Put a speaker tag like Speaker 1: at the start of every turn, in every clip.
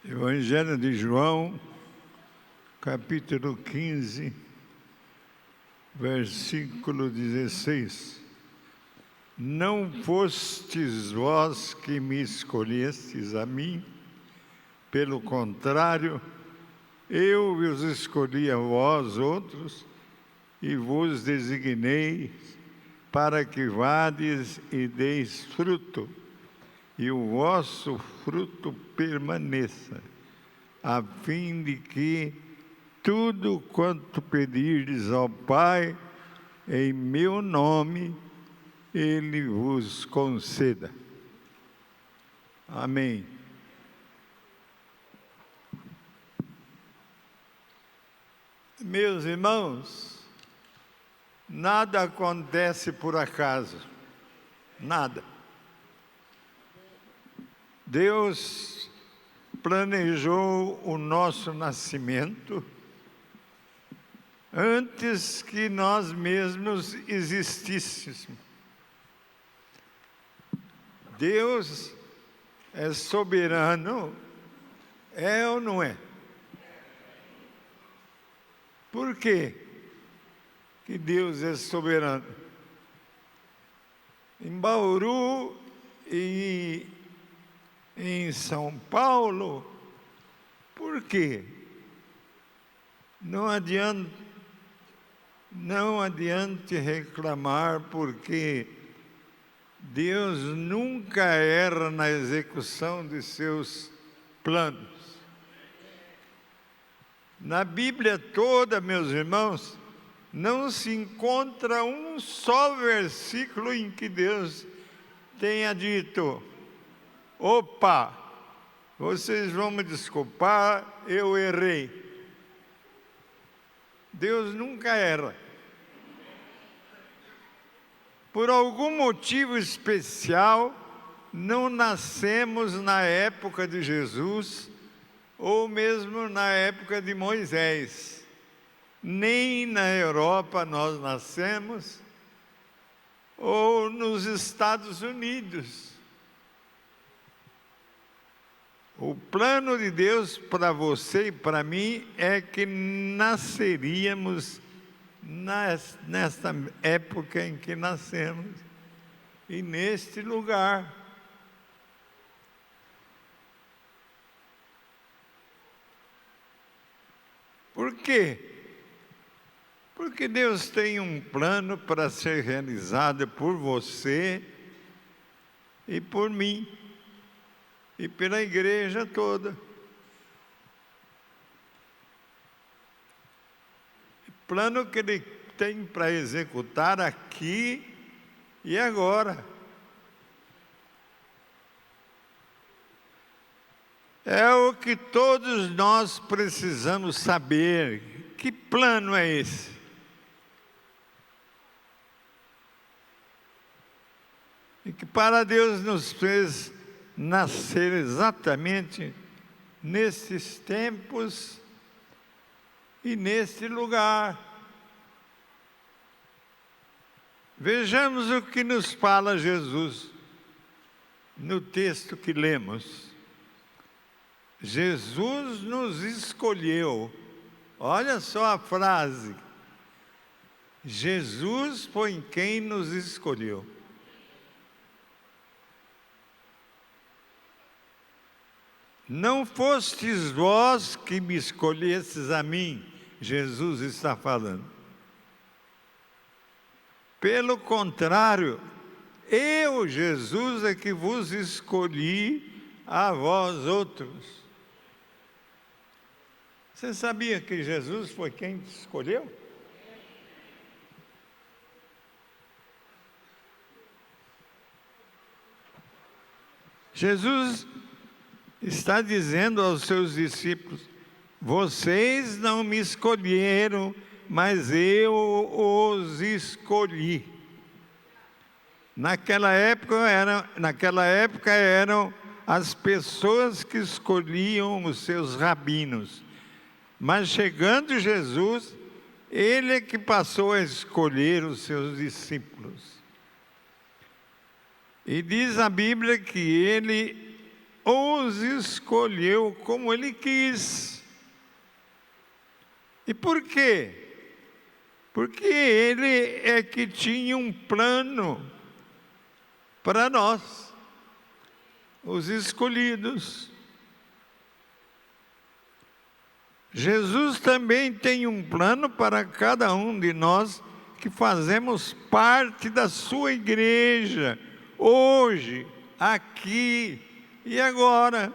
Speaker 1: Evangelho de João, capítulo 15, versículo 16. Não fostes vós que me escolhestes a mim, pelo contrário, eu vos escolhi a vós outros e vos designei para que vades e deis fruto, e o vosso fruto permaneça, a fim de que tudo quanto pedirdes ao Pai, em meu nome, Ele vos conceda. Amém. Meus irmãos, nada acontece por acaso, nada. Deus planejou o nosso nascimento antes que nós mesmos existíssemos. Deus é soberano, é ou não é? Por quê que Deus é soberano? Em Bauru e em São Paulo, por quê? Não adianta reclamar, porque Deus nunca erra na execução de seus planos. Na Bíblia toda, meus irmãos, não se encontra um só versículo em que Deus tenha dito: opa, vocês vão me desculpar, eu errei. Deus nunca erra. Por algum motivo especial, não nascemos na época de Jesus, ou mesmo na época de Moisés. Nem na Europa nós nascemos, ou nos Estados Unidos. O plano de Deus para você e para mim é que nasceríamos nesta época em que nascemos e neste lugar. Por quê? Porque Deus tem um plano para ser realizado por você e por mim e pela igreja toda. Plano que Ele tem para executar aqui e agora. É o que todos nós precisamos saber. Que plano é esse? E que para Deus nos fez nascer exatamente nesses tempos e neste lugar. Vejamos o que nos fala Jesus no texto que lemos. Jesus nos escolheu. Olha só a frase. Jesus foi quem nos escolheu. Não fostes vós que me escolhestes a mim, Jesus está falando. Pelo contrário, eu, Jesus, é que vos escolhi a vós outros. Você sabia que Jesus foi quem te escolheu? Jesus está dizendo aos seus discípulos: vocês não me escolheram, mas eu os escolhi. Naquela época eram as pessoas que escolhiam os seus rabinos. Mas chegando Jesus, Ele é que passou a escolher os seus discípulos. E diz a Bíblia que Ele os escolheu como Ele quis. E por quê? Porque Ele é que tinha um plano para nós, os escolhidos. Jesus também tem um plano para cada um de nós que fazemos parte da sua igreja, hoje, aqui e agora.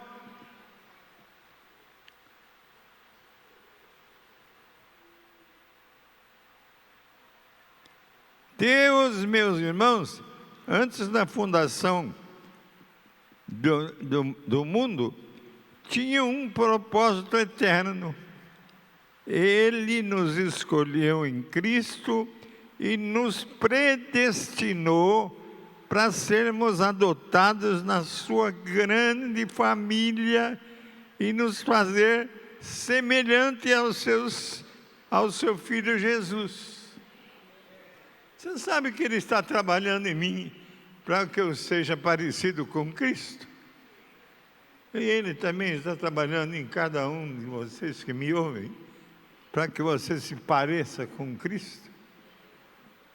Speaker 1: Deus, meus irmãos, antes da fundação do mundo, tinha um propósito eterno. Ele nos escolheu em Cristo e nos predestinou para sermos adotados na sua grande família e nos fazer semelhante ao seu Filho Jesus. Você sabe que Ele está trabalhando em mim para que eu seja parecido com Cristo? E Ele também está trabalhando em cada um de vocês que me ouvem, para que você se pareça com Cristo.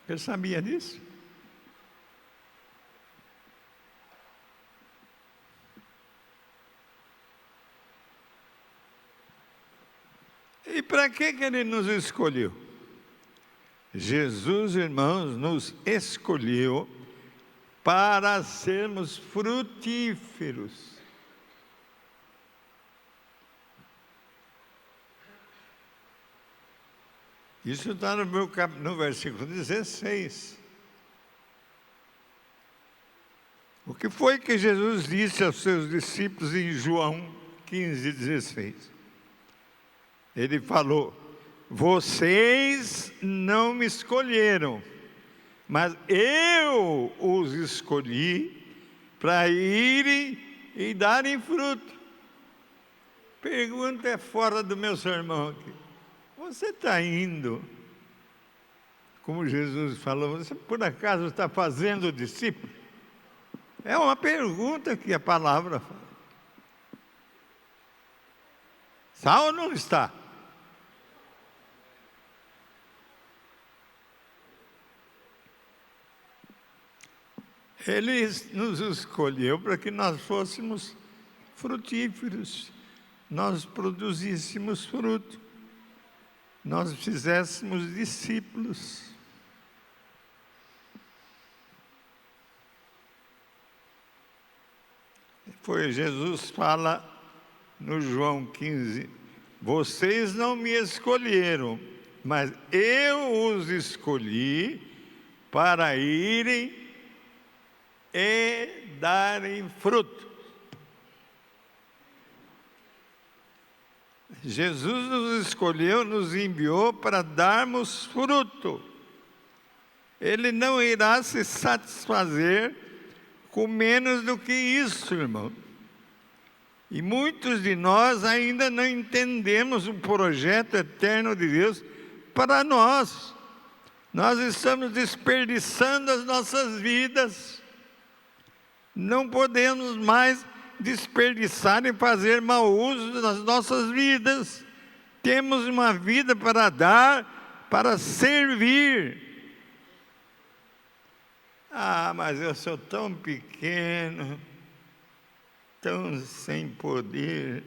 Speaker 1: Você sabia disso? E para que Ele nos escolheu? Jesus, irmãos, nos escolheu para sermos frutíferos. Isso está no versículo 16. O que foi que Jesus disse aos seus discípulos em João 15:16? Ele falou: vocês não me escolheram, mas eu os escolhi para irem e darem fruto. Pergunta é fora do meu sermão aqui. Você está indo, como Jesus falou, você por acaso está fazendo discípulo? É uma pergunta que a palavra fala. Está ou não está? Ele nos escolheu para que nós fôssemos frutíferos, nós produzíssemos fruto, nós fizéssemos discípulos. Jesus fala no João 15, vocês não me escolheram, mas eu os escolhi para irem e darem fruto. Jesus nos escolheu, nos enviou para darmos fruto. Ele não irá se satisfazer com menos do que isso, irmão. E muitos de nós ainda não entendemos o projeto eterno de Deus para nós. Nós estamos desperdiçando as nossas vidas. Não podemos mais desperdiçar e fazer mau uso das nossas vidas. Temos uma vida para dar, para servir. Ah, mas eu sou tão pequeno, tão sem poder.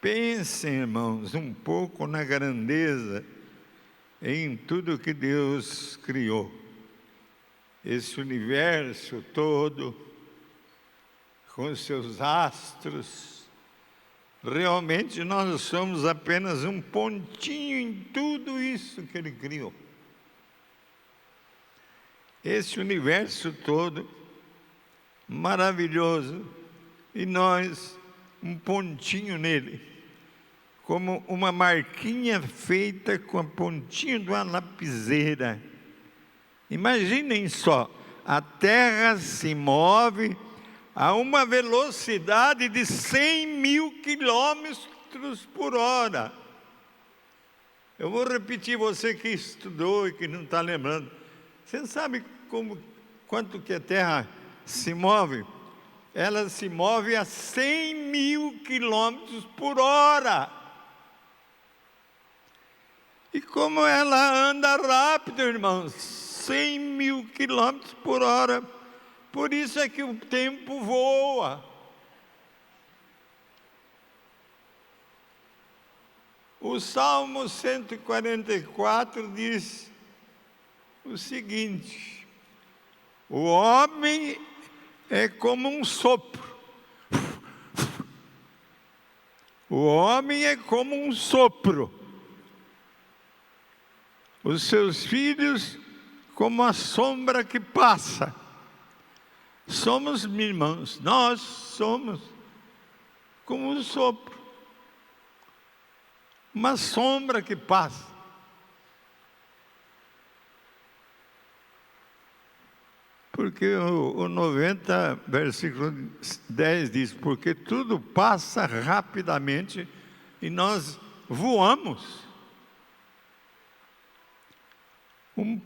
Speaker 1: Pensem, irmãos, um pouco na grandeza em tudo que Deus criou. Esse universo todo, com seus astros, realmente nós somos apenas um pontinho em tudo isso que Ele criou. Esse universo todo, maravilhoso, e nós, um pontinho nele, como uma marquinha feita com a pontinha de uma lapiseira. Imaginem só, a Terra se move a uma velocidade de 100.000 quilômetros por hora. Eu vou repetir, você que estudou e que não está lembrando. Você sabe quanto que a Terra se move? Ela se move a 100.000 quilômetros por hora. E como ela anda rápido, irmãos, 100.000 quilômetros por hora. Por isso é que o tempo voa. O Salmo 144 diz o seguinte: o homem é como um sopro. O homem é como um sopro. Os seus filhos como a sombra que passa. Somos, irmãos, nós somos como um sopro. Uma sombra que passa. Porque o 90, versículo 10 diz: porque tudo passa rapidamente e nós voamos. Um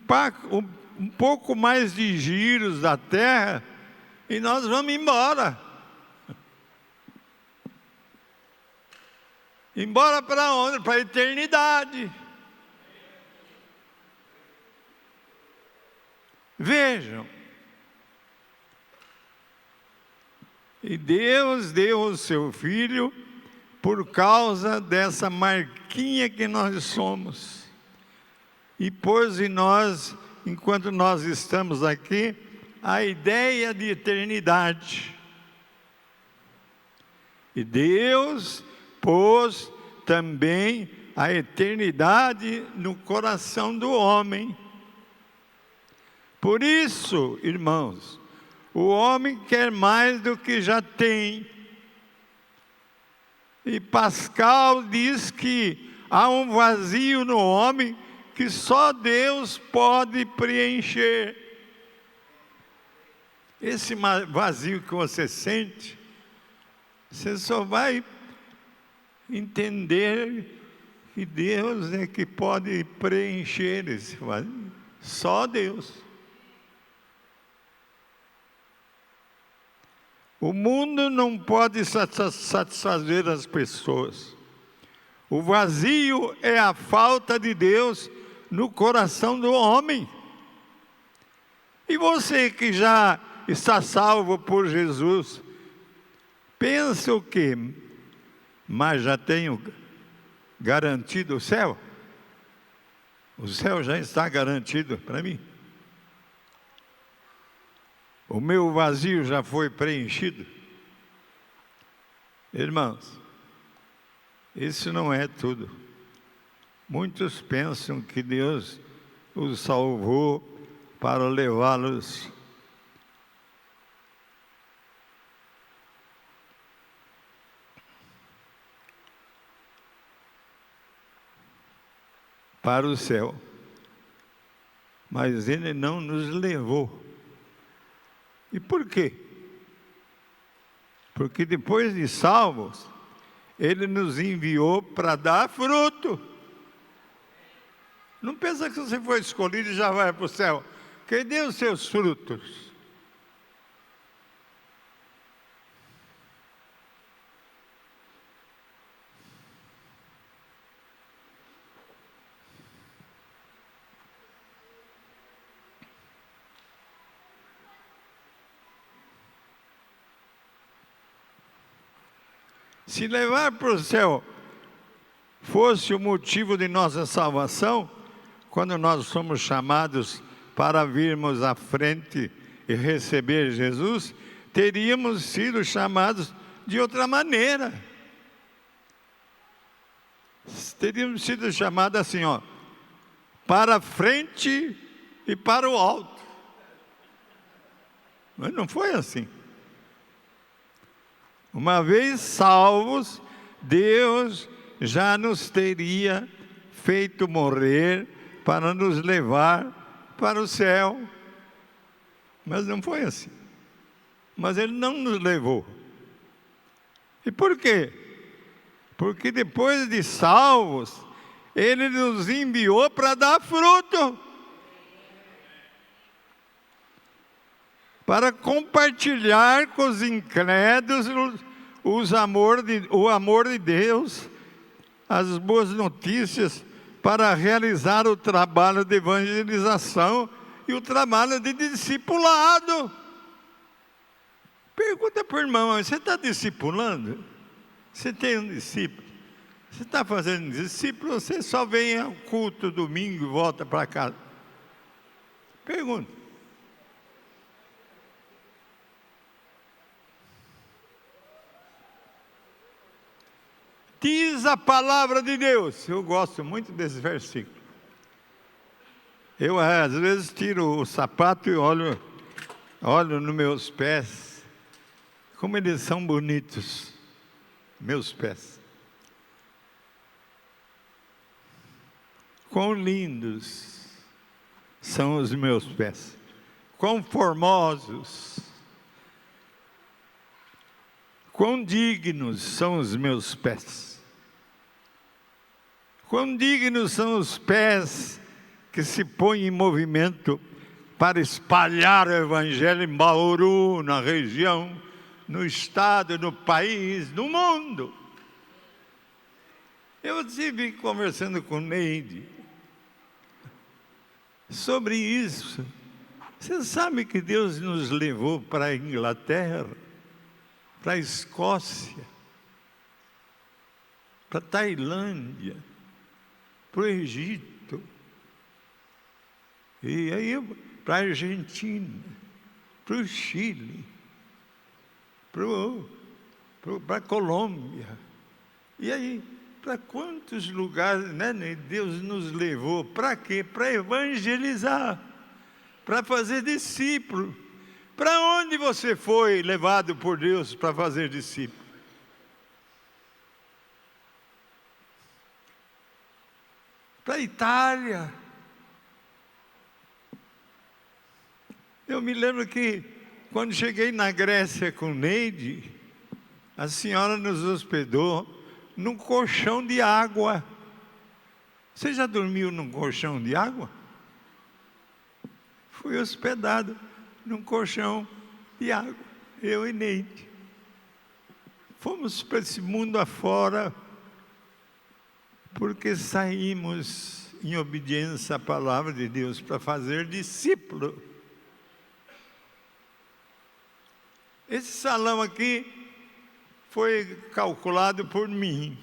Speaker 1: pouco mais de giros da terra e nós vamos embora. Embora para onde? Para a eternidade. Vejam. E Deus deu o seu Filho por causa dessa marquinha que nós somos. E pôs em nós, enquanto nós estamos aqui, a ideia de eternidade. E Deus pôs também a eternidade no coração do homem. Por isso, irmãos, o homem quer mais do que já tem. E Pascal diz que há um vazio no homem que só Deus pode preencher. Esse vazio que você sente, você só vai entender que Deus é que pode preencher esse vazio. Só Deus. O mundo não pode satisfazer as pessoas. O vazio é a falta de Deus no coração do homem. E você que já está salvo por Jesus, pensa o quê? Mas já tenho garantido o céu? O céu já está garantido para mim. O meu vazio já foi preenchido. Irmãos, isso não é tudo. Muitos pensam que Deus os salvou para levá-los para o céu. Mas Ele não nos levou. E por quê? Porque depois de salvos, Ele nos enviou para dar fruto. Não pensa que você foi escolhido e já vai para o céu. Quem deu os seus frutos? Se levar para o céu fosse o motivo de nossa salvação, quando nós somos chamados para virmos à frente e receber Jesus, teríamos sido chamados de outra maneira. Teríamos sido chamados assim, ó, para frente e para o alto. Mas não foi assim. Uma vez salvos, Deus já nos teria feito morrer para nos levar para o céu. Mas não foi assim. Mas Ele não nos levou. E por quê? Porque depois de salvos, Ele nos enviou para dar fruto. para compartilhar com os incrédulos o amor de Deus, as boas notícias, para realizar o trabalho de evangelização e o trabalho de discipulado. Pergunta para o irmão: você está discipulando? Você tem um discípulo? Você está fazendo discípulo ou você só vem ao culto domingo e volta para casa? Pergunta. Diz a palavra de Deus. Eu gosto muito desse versículo. Eu às vezes tiro o sapato e olho nos meus pés, como eles são bonitos, meus pés. Quão lindos são os meus pés, quão formosos, quão dignos são os meus pés. Quão dignos são os pés que se põem em movimento para espalhar o Evangelho em Bauru, na região, no estado, no país, no mundo. Eu estive conversando com Neide sobre isso. Você sabe que Deus nos levou para a Inglaterra, para a Escócia, para a Tailândia, para o Egito, e aí para a Argentina, para o Chile, para a Colômbia, e aí para quantos lugares, né, Deus nos levou? Para quê? Para evangelizar, para fazer discípulo. Para onde você foi levado por Deus para fazer discípulo? Para a Itália. Eu me lembro que quando cheguei na Grécia com Neide, a senhora nos hospedou num colchão de água. Você já dormiu num colchão de água? Fui hospedado num colchão de água, eu e Neide. Fomos para esse mundo afora, porque saímos em obediência à palavra de Deus para fazer discípulo. Esse salão aqui foi calculado por mim.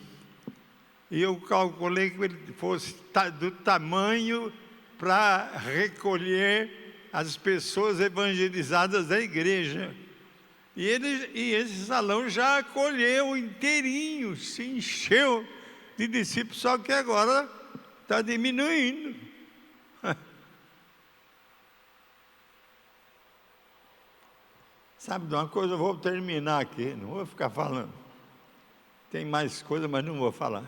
Speaker 1: E eu calculei que ele fosse do tamanho para recolher as pessoas evangelizadas da igreja. E esse salão já acolheu inteirinho, se encheu de discípulos, só que agora está diminuindo. Sabe de uma coisa, eu vou terminar aqui, não vou ficar falando. Tem mais coisa, mas não vou falar.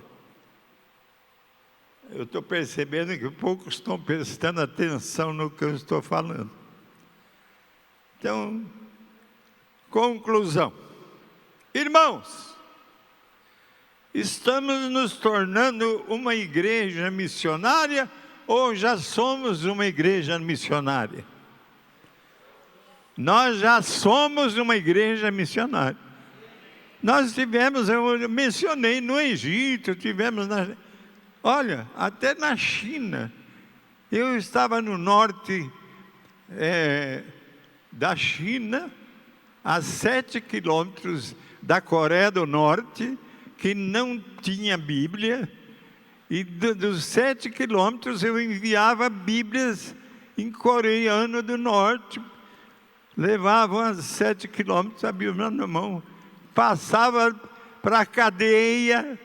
Speaker 1: Eu estou percebendo que poucos estão prestando atenção no que eu estou falando. Então, conclusão. Irmãos, estamos nos tornando uma igreja missionária ou já somos uma igreja missionária? Nós já somos uma igreja missionária. Nós tivemos, eu mencionei no Egito, olha, até na China. Eu estava no norte da China, a 7 quilômetros da Coreia do Norte, que não tinha Bíblia, e dos 7 quilômetros eu enviava Bíblias em coreano do norte, levavam a 7 quilômetros a Bíblia na mão, passava para a cadeia,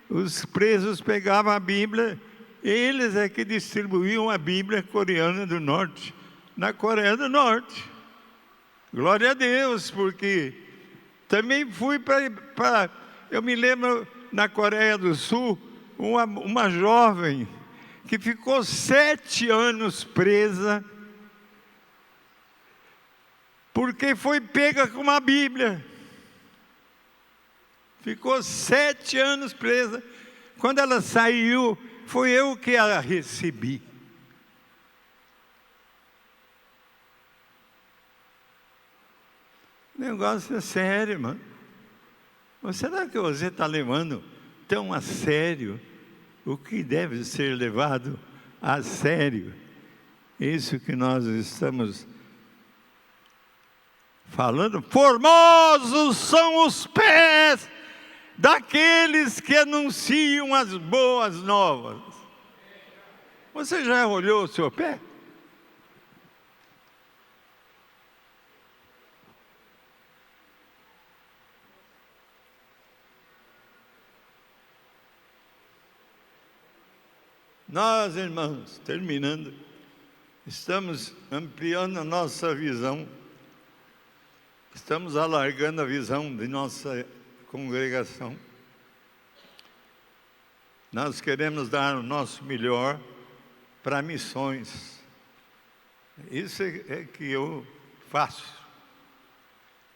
Speaker 1: os presos pegavam a Bíblia, eles é que distribuíam a Bíblia coreana do norte, na Coreia do Norte. Glória a Deus, porque também fui para eu me lembro, na Coreia do Sul, uma jovem que ficou 7 anos presa, porque foi pega com uma Bíblia. Ficou 7 anos presa. Quando ela saiu, foi eu que a recebi. O negócio é sério, mano. Mas será que você está levando tão a sério o que deve ser levado a sério? Isso que nós estamos falando. Formosos são os pés daqueles que anunciam as boas novas. Você já olhou o seu pé? Nós, irmãos, terminando, estamos ampliando a nossa visão, estamos alargando a visão de nossa congregação. Nós queremos dar o nosso melhor para missões. Isso é que eu faço.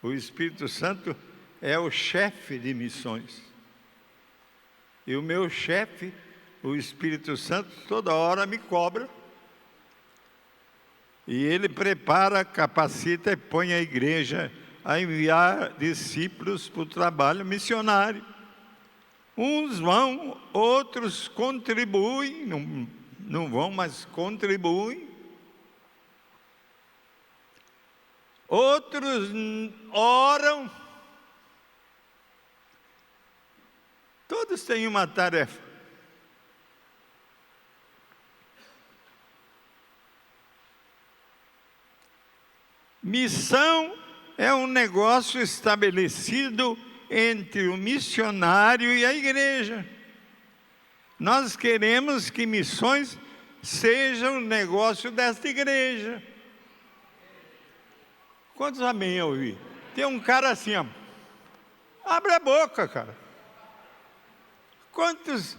Speaker 1: O Espírito Santo é o chefe de missões. E o meu chefe, o Espírito Santo, toda hora me cobra. E ele prepara, capacita e põe a igreja a enviar discípulos para o trabalho missionário. Uns vão, outros contribuem, não vão, mas contribuem. Outros oram. Todos têm uma tarefa. Missão é um negócio estabelecido entre o missionário e a igreja. Nós queremos que missões sejam um negócio desta igreja. Quantos amém eu ouvi? Tem um cara assim, ó. Abre a boca, cara. Quantos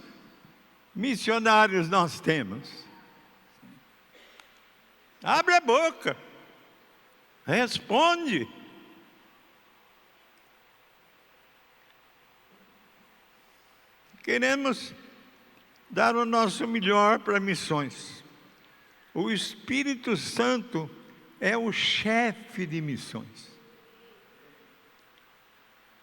Speaker 1: missionários nós temos? Abre a boca. Responde. Queremos dar o nosso melhor para missões. O Espírito Santo é o chefe de missões.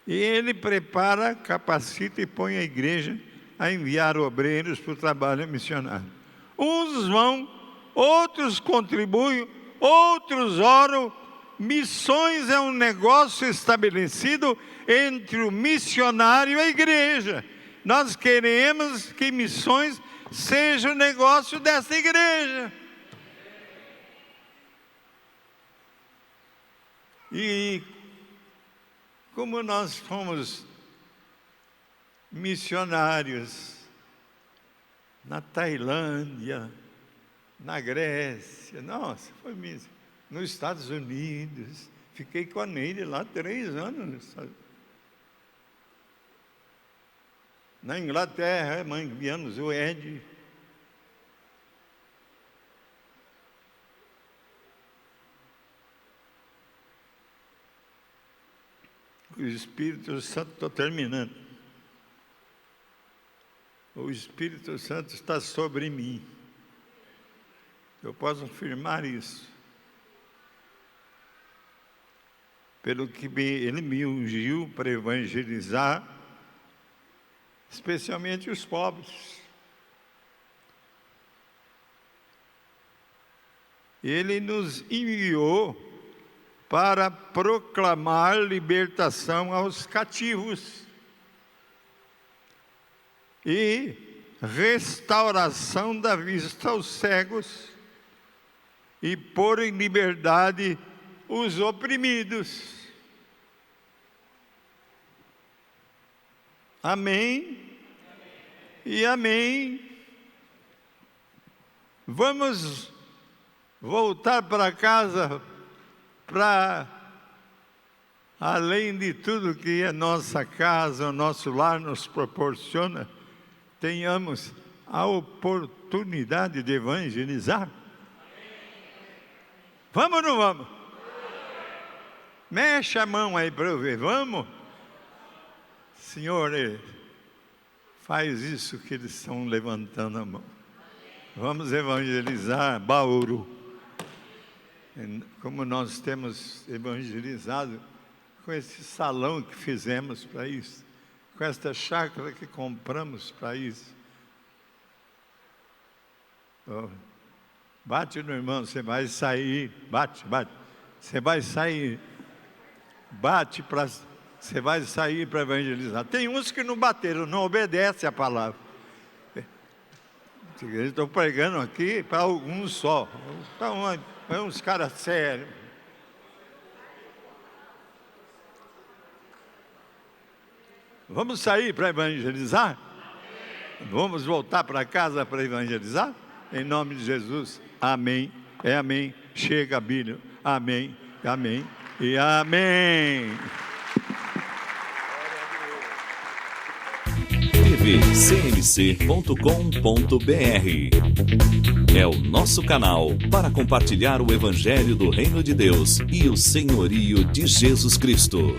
Speaker 1: E ele prepara, capacita e põe a igreja a enviar obreiros para o trabalho missionário. Uns vão, outros contribuem, outros oram. Missões é um negócio estabelecido entre o missionário e a igreja. Nós queremos que missões seja o negócio dessa igreja. E como nós fomos missionários na Tailândia, na Grécia, nossa, foi mesmo. Nos Estados Unidos, fiquei com a Neide lá 3 anos. Na Inglaterra, enviamos o Ed. O Espírito Santo, estou terminando. O Espírito Santo está sobre mim. Eu posso afirmar isso. Pelo que ele me ungiu para evangelizar, especialmente os pobres. Ele nos enviou para proclamar libertação aos cativos e restauração da vista aos cegos e pôr em liberdade os oprimidos. Amém? E amém. Vamos voltar para casa para, além de tudo que a nossa casa, o nosso lar nos proporciona, tenhamos a oportunidade de evangelizar. Vamos ou não vamos? Mexe a mão aí para eu ver, vamos? Senhor, faz isso que eles estão levantando a mão. Vamos evangelizar Bauru. Como nós temos evangelizado com esse salão que fizemos para isso, com esta chácara que compramos para isso. Oh, bate no irmão, você vai sair, bate, você vai sair, você vai sair para evangelizar. Tem uns que não bateram, não obedecem a palavra. Estou pregando aqui para alguns só, então, é uns caras sérios. Vamos sair para evangelizar? Vamos voltar para casa para evangelizar? Em nome de Jesus, amém, é amém, chega Bíblia, amém, amém e amém.
Speaker 2: tvcmc.com.br é o nosso canal para compartilhar o Evangelho do Reino de Deus e o senhorio de Jesus Cristo.